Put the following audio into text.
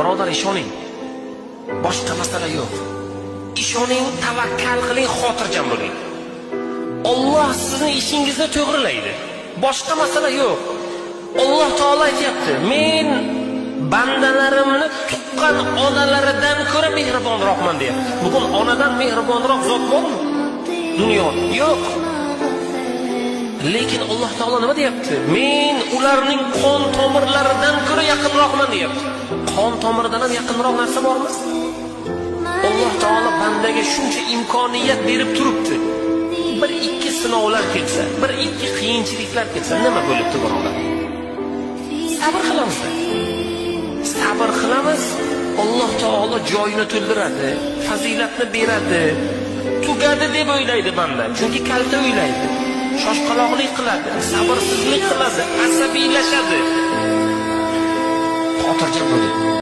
Birodar, ishoning. Boshqa masala yo'q. Ishoning, tavakkal qiling, xotirjam bo'ling. Alloh sizning ishingizni to'g'rilaydi. Boshqa masala yo'q. Alloh taolo aytayapti, men bandalarimni tuqqan onalaridan ko'ra mehribonroqman deyapti. Bugun onadan mehribonroq zot bormi? Dunyoda yo'q. Lekin Alloh taolo nima deyapti? Men ularning qon tomirlaridan ko'ra yaqinroqman deyapti. Qon tomiridan ham yaqinroq narsa bormi? Alloh taolo bandaga shuncha imkoniyat berib turibdi. Bir ikki sinovlar kelsa, bir ikki qiyinchiliklar kelsa, nima bo'libdi birodar? Sabr qilamiz. Sabr qilamiz. Alloh taolo joyini to'ldiradi, fazilatni beradi. Tugadi deb o'ylaydi banda, chunki kalta o'ylaydi. Shoshqaloqlik qiladi, sabrsizlik qiladi, asabiylashadi. Xotirjam bo'ling.